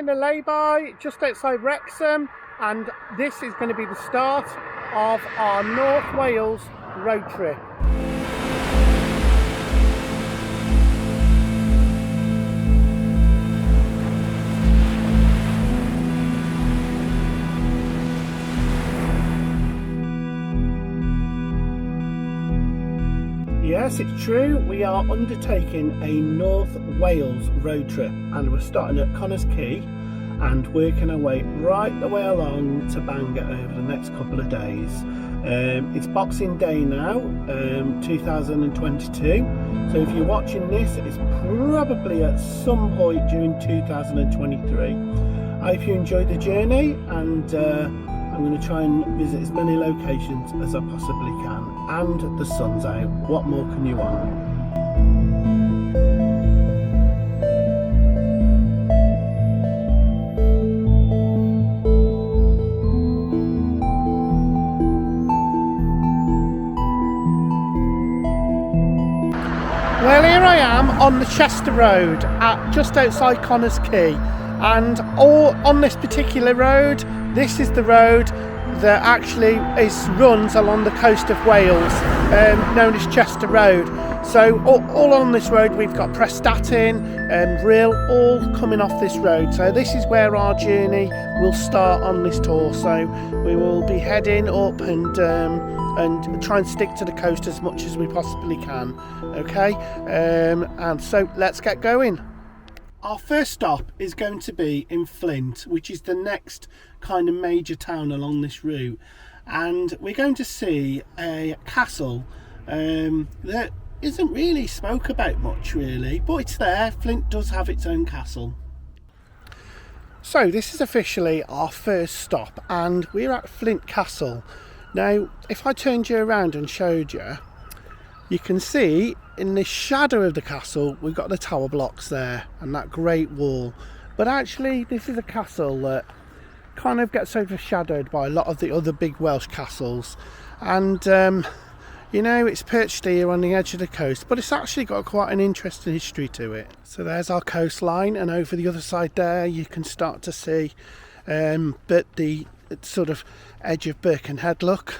in a lay-by just outside Wrexham, and this is going to be the start of our North Wales road trip. Yes, it's true, we are undertaking a North Wales road trip, and we're starting at Connah's Quay and working our way right the way along to Bagillt over the next couple of days. It's Boxing Day now, 2022, so if you're watching this, it's probably at some point during 2023. I hope you enjoyed the journey, and I'm going to try and visit as many locations as I possibly can. And the sun's out. What more can you want? Well, here I am on the Chester Road at just outside Connah's Quay, and all on this particular road, this is the road that actually runs along the coast of Wales, known as Chester Road. So all on this road we've got Prestatyn and Rhyl all coming off this road. So this is where our journey will start on this tour. So we will be heading up and try and stick to the coast as much as we possibly can. Okay, and so let's get going. Our first stop is going to be in Flint, which is the next kind of major town along this route, and we're going to see a castle that isn't really spoke about much really, but it's there. Flint does have its own castle. So this is officially our first stop, and we're at Flint Castle. Now if I turned you around and showed you, you can see in the shadow of the castle we've got the tower blocks there and that great wall, but actually this is a castle that kind of gets overshadowed by a lot of the other big Welsh castles, and you know, it's perched here on the edge of the coast, but it's actually got quite an interesting history to it. So there's our coastline, and over the other side there you can start to see but the sort of edge of Birkenhead look.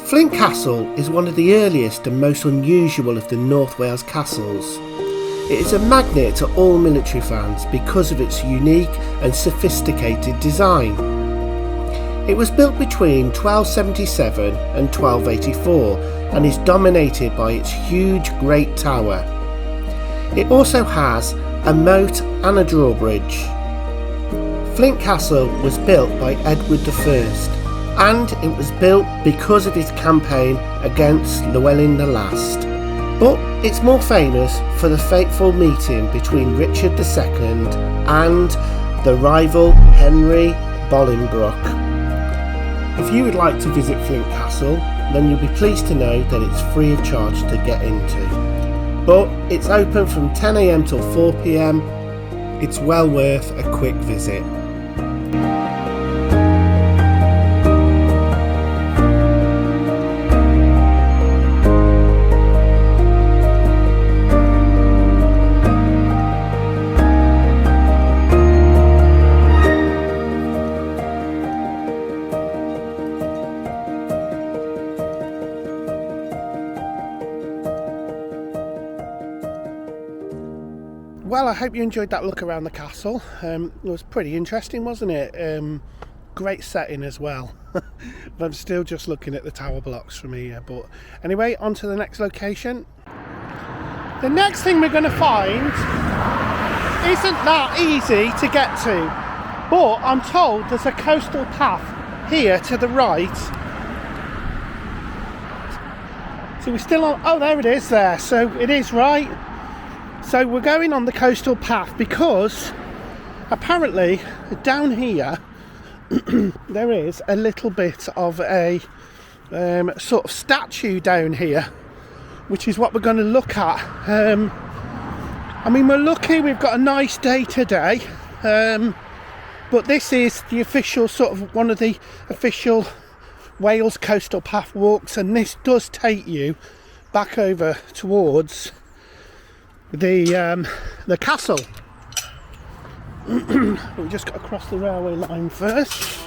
Flint Castle is one of the earliest and most unusual of the North Wales castles. It is a magnet to all military fans because of its unique and sophisticated design. It was built between 1277 and 1284 and is dominated by its huge Great Tower. It also has a moat and a drawbridge. Flint Castle was built by Edward I, and it was built because of his campaign against Llewellyn the Last. But it's more famous for the fateful meeting between Richard II and the rival Henry Bolingbroke. If you would like to visit Flint Castle, then you'll be pleased to know that it's free of charge to get into. But it's open from 10 AM till 4 PM. It's well worth a quick visit. Well, I hope you enjoyed that look around the castle. It was pretty interesting, wasn't it? Great setting as well. But I'm still just looking at the tower blocks from here. But anyway, on to the next location. The next thing we're going to find isn't that easy to get to, but I'm told there's a coastal path here to the right. So we're still on, oh there it is there, so it is right. So we're going on the coastal path because apparently down here there is a little bit of a sort of statue down here, which is what we're going to look at. I mean, we're lucky we've got a nice day today, but this is the official sort of one of the official Wales coastal path walks, and this does take you back over towards the castle. We just got to cross the railway line first.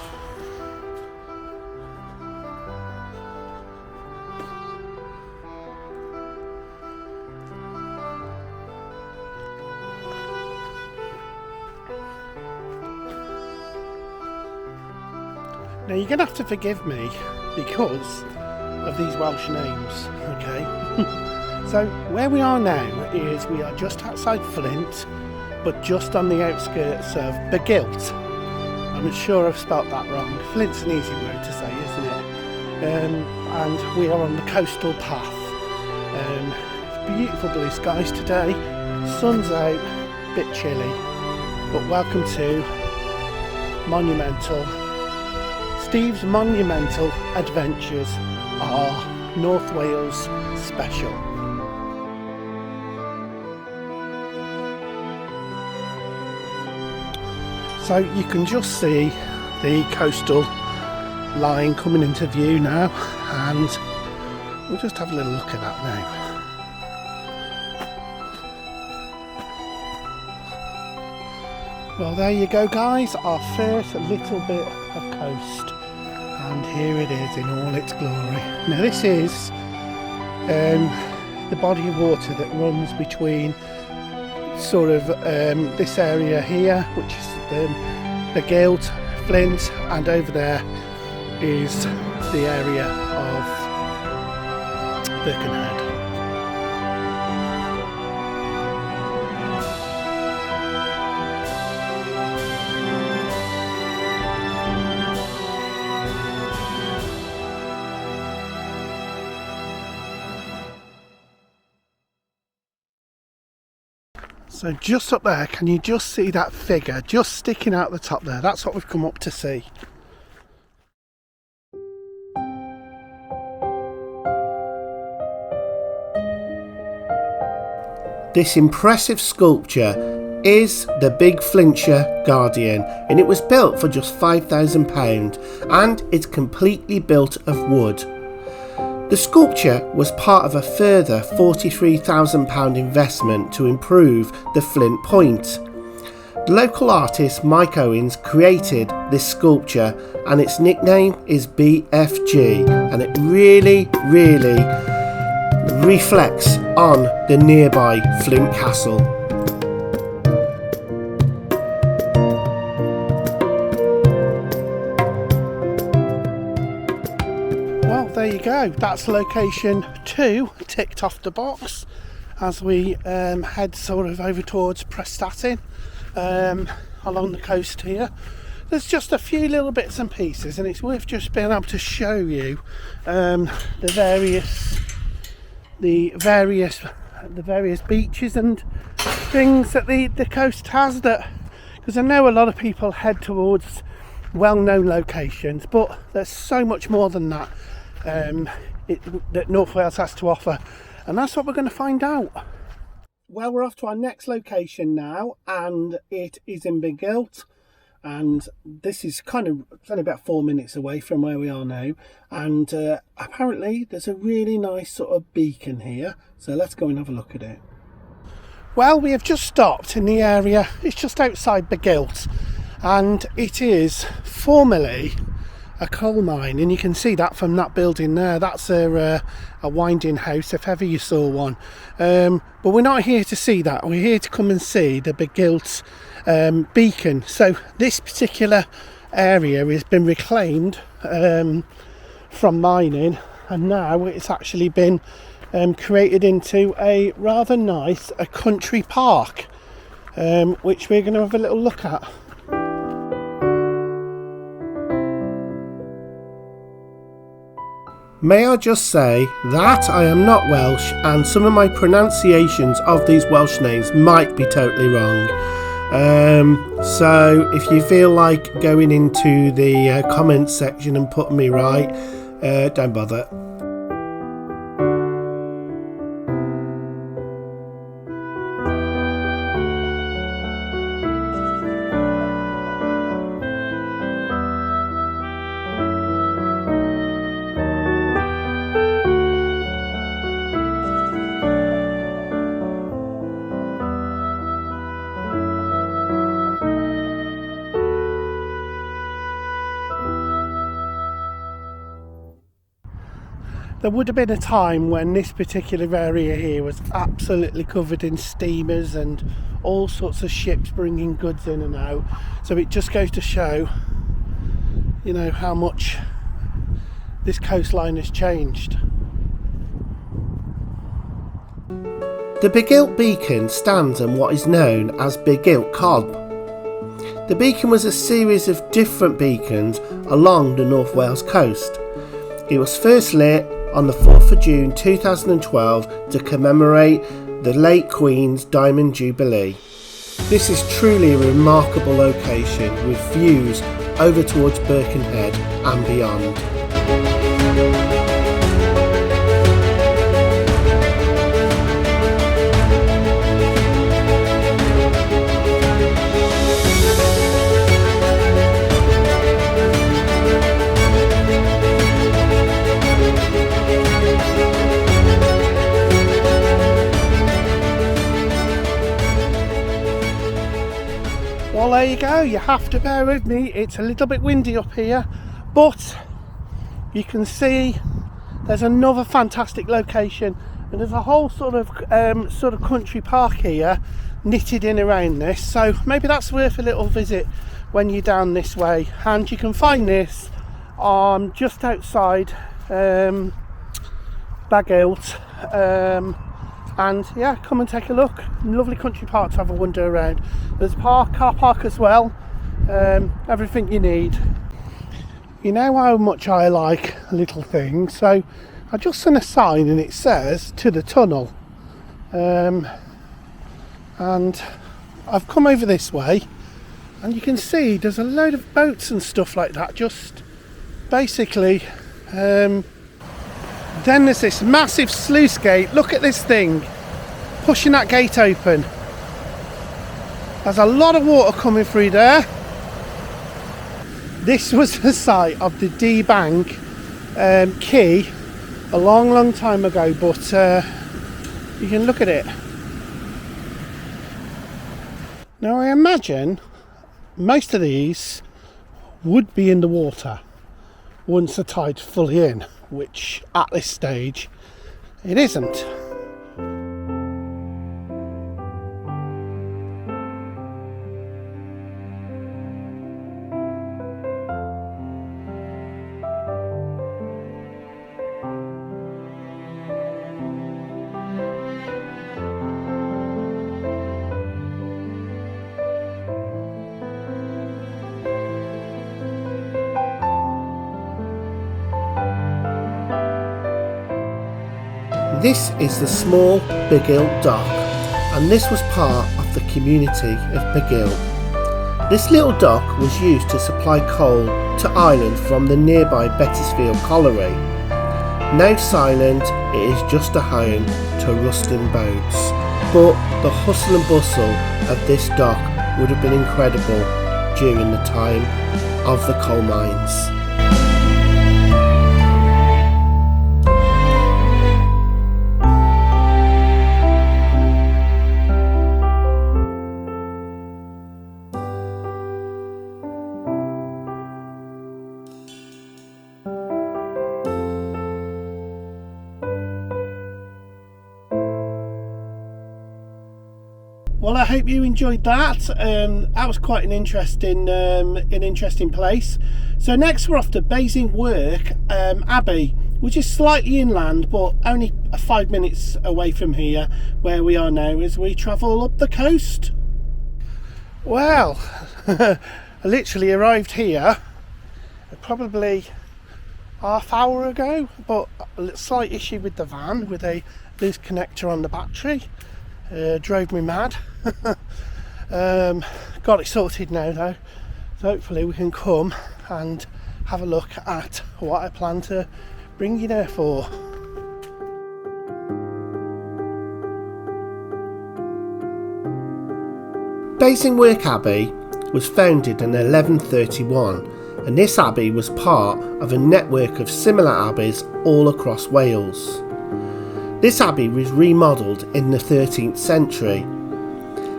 Now you're going to have to forgive me because of these Welsh names, okay? So where we are now is we are just outside Flint, but just on the outskirts of Bagilt. I'm sure I've spelt that wrong. Flint's an easy word to say, isn't it? And we are on the coastal path. Beautiful blue skies today, sun's out, bit chilly, but welcome to Steve's Monumental Adventures, our North Wales special. So you can just see the coastal line coming into view now, and we'll just have a little look at that now. Well, there you go guys, our first little bit of coast, and here it is in all its glory. Now this is the body of water that runs between sort of this area here, which is Bagillt, Flint, and over there is the area of Birkenhead. So just up there, can you just see that figure just sticking out the top there? That's what we've come up to see. This impressive sculpture is the big Flintshire Guardian, and it was built for just £5,000 and it's completely built of wood. The sculpture was part of a further £43,000 investment to improve the Flint Point. The local artist Mike Owens created this sculpture, and its nickname is BFG, and it really reflects on the nearby Flint Castle. There you go, that's location 2 ticked off the box as we head sort of over towards Prestatyn along the coast here. There's just a few little bits and pieces, and it's worth just being able to show you the various beaches and things that the coast has, that because I know a lot of people head towards well-known locations, but there's so much more than that that North Wales has to offer, and that's what we're going to find out. Well, we're off to our next location now, and it is in Bagilt, and this is it's only about 4 minutes away from where we are now, and apparently there's a really nice sort of beacon here, so let's go and have a look at it. Well, we have just stopped in the area. It's just outside Bagilt, and it is formerly a coal mine, and you can see that from that building there. That's a winding house if ever you saw one, but we're not here to see that. We're here to come and see the Bagilt beacon. So this particular area has been reclaimed from mining, and now it's actually been created into a rather nice country park, which we're going to have a little look at. May I just say that I am not Welsh, and some of my pronunciations of these Welsh names might be totally wrong. So if you feel like going into the comments section and putting me right, don't bother. there would have been a time when this particular area here was absolutely covered in steamers and all sorts of ships bringing goods in and out. So it just goes to show, you know, how much this coastline has changed. The Bagilt beacon stands on what is known as Bagillt Cobb. The beacon was a series of different beacons along the North Wales coast. It was first lit on the 4th of June 2012 to commemorate the late Queen's Diamond Jubilee. This is truly a remarkable location with views over towards Birkenhead and beyond. Well, there you go. You have to bear with me. It's a little bit windy up here, but you can see there's another fantastic location, and there's a whole sort of country park here knitted in around this, so maybe that's worth a little visit when you're down this way. And you can find this just outside Bagilt, and yeah, come and take a look. Lovely country park to have a wander around. There's a car park as well, everything you need. You know how much I like little things, so I just seen a sign and it says to the tunnel, and I've come over this way, and you can see there's a load of boats and stuff like that, just basically. Then there's this massive sluice gate. Look at this thing pushing that gate open. There's a lot of water coming through there. This was the site of the D-Bank quay a long time ago, but you can look at it. Now I imagine most of these would be in the water once the tide's fully in, which at this stage it isn't. This is the small Bagillt dock, and this was part of the community of Bagilt. This little dock was used to supply coal to Ireland from the nearby Bettisfield colliery. Now silent, it is just a home to rusting boats, but the hustle and bustle of this dock would have been incredible during the time of the coal mines. Well, I hope you enjoyed that. That was quite an interesting place. So next we're off to Basingwerk Abbey, which is slightly inland, but only 5 minutes away from here, where we are now, as we travel up the coast. Well, I literally arrived here probably half hour ago, but a slight issue with the van with a loose connector on the battery. Drove me mad. Got it sorted now though, so hopefully we can come and have a look at what I plan to bring you there for. Basingwerk Abbey was founded in 1131, and this abbey was part of a network of similar abbeys all across Wales. This abbey was remodelled in the 13th century,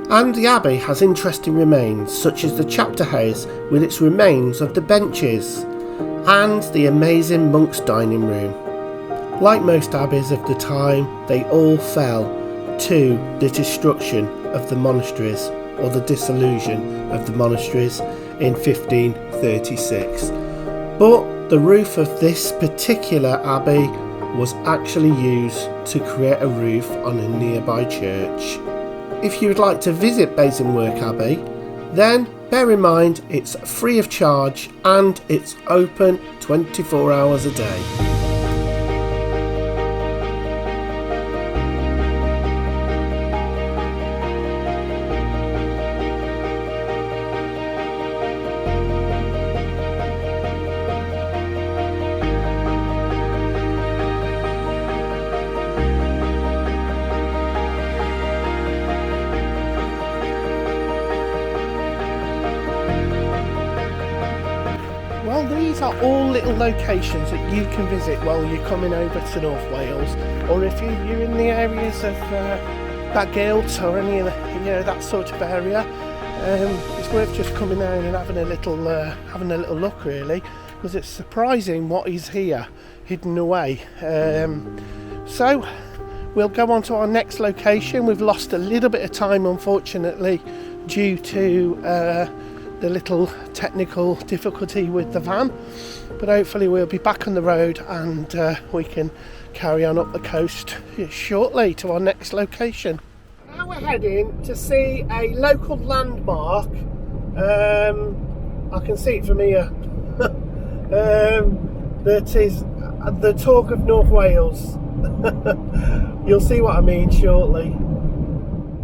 and the abbey has interesting remains such as the chapter house with its remains of the benches and the amazing monk's dining room. Like most abbeys of the time, they all fell to the destruction of the monasteries, or the dissolution of the monasteries in 1536. But the roof of this particular abbey was actually used to create a roof on a nearby church. If you would like to visit Basingwerk Abbey, then bear in mind it's free of charge and it's open 24 hours a day. Well, these are all little locations that you can visit while you're coming over to North Wales, or if you're in the areas of Bagilt or any of the, that sort of area. It's worth just coming down and having a little look, really, because it's surprising what is here, hidden away. So we'll go on to our next location. We've lost a little bit of time, unfortunately, due to the little technical difficulty with the van, but hopefully we'll be back on the road and we can carry on up the coast shortly to our next location. Now we're heading to see a local landmark. I can see it from here. That is the talk of North Wales. You'll see what I mean shortly.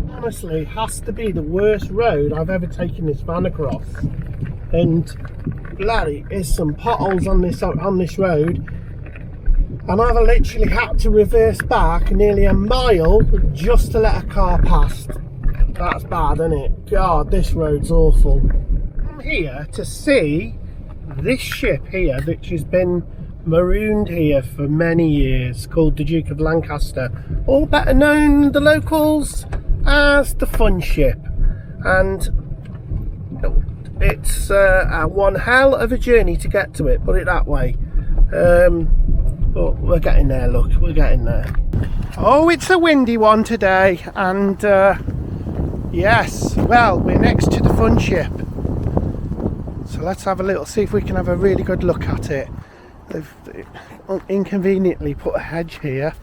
Honestly, has to be the worst road I've ever taken this van across, and bloody is some potholes on this road, and I've literally had to reverse back nearly a mile just to let a car past. That's bad, isn't it? God, this road's awful. I'm here to see this ship here, which has been marooned here for many years, called the Duke of Lancaster, or better known the locals as the Fun Ship, and it's one hell of a journey to get to it, put it that way. But we're getting there, look, we're getting there. Oh, it's a windy one today, and yes, well, we're next to the Fun Ship, so let's have a little, see if we can have a really good look at it. They've inconveniently put a hedge here,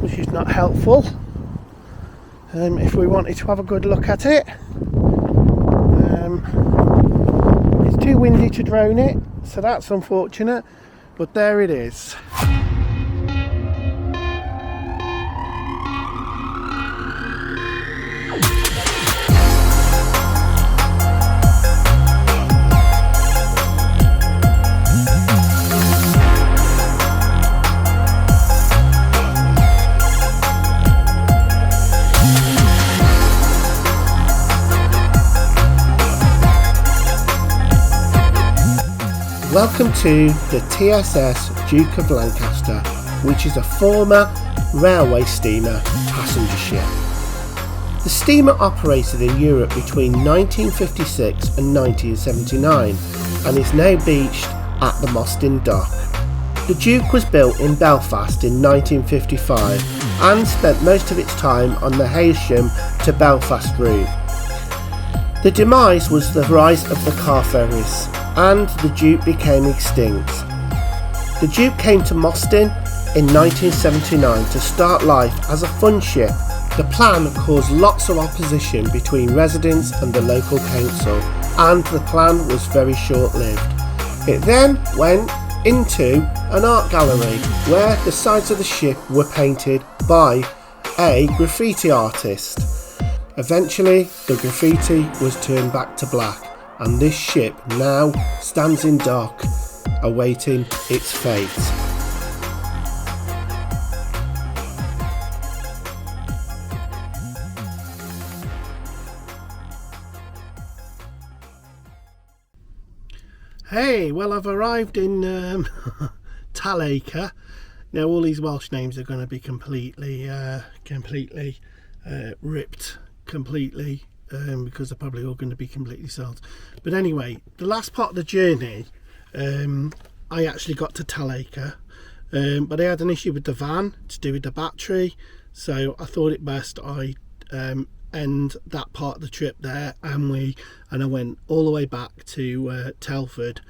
which is not helpful if we wanted to have a good look at it. It's too windy to drone it, so that's unfortunate, but there it is. Welcome to the TSS Duke of Lancaster, which is a former railway steamer passenger ship. The steamer operated in Europe between 1956 and 1979 and is now beached at the Mostyn Dock. The Duke was built in Belfast in 1955 and spent most of its time on the Hailsham to Belfast route. The demise was the rise of the car ferries, and the Duke became extinct. The Duke came to Mostyn in 1979 to start life as a fun ship. The plan caused lots of opposition between residents and the local council, and the plan was very short-lived. It then went into an art gallery where the sides of the ship were painted by a graffiti artist. Eventually, the graffiti was turned back to black, and this ship now stands in dock, awaiting its fate. Hey, well, I've arrived in Talacre. Now, all these Welsh names are going to be completely ripped completely, because they're probably all going to be completely sold. But anyway, the last part of the journey, I actually got to Talacre, but I had an issue with the van to do with the battery, so I thought it best I end that part of the trip there, and I went all the way back to Telford,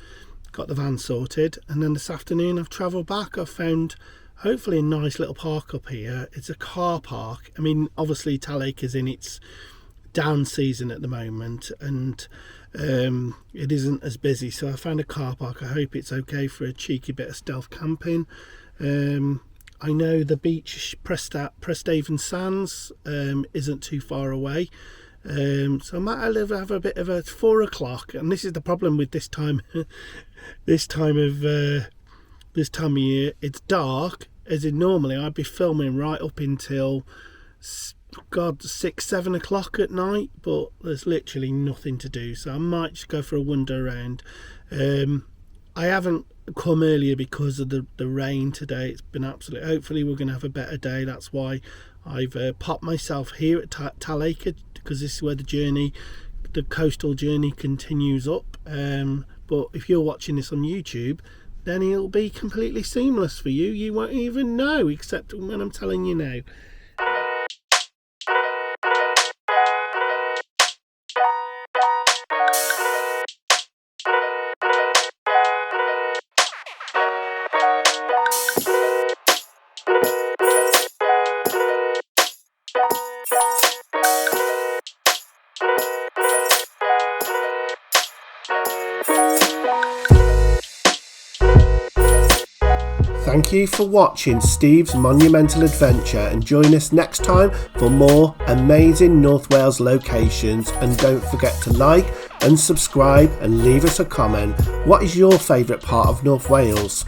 got the van sorted, and then this afternoon I've travelled back. I've found hopefully a nice little park up here. It's a car park. I mean, obviously Talacre is in its down season at the moment, and it isn't as busy, so I found a car park. I hope it's okay for a cheeky bit of stealth camping. I know the beach Presthaven Sands isn't too far away, so I might have a bit of a 4 o'clock, and this is the problem with this time this time of year. It's dark, as in normally I'd be filming right up until 6-7 o'clock at night, but there's literally nothing to do, so I might just go for a wander around. I haven't come earlier because of the rain today. It's been absolute. Hopefully we're going to have a better day. That's why I've popped myself here at Talacre, because this is where the coastal journey continues up. But if you're watching this on YouTube, then it'll be completely seamless for you. You won't even know, except when I'm telling you now. Thank you for watching Steve's Monumental Adventure, and join us next time for more amazing North Wales locations. And don't forget to like and subscribe and leave us a comment. What is your favourite part of North Wales?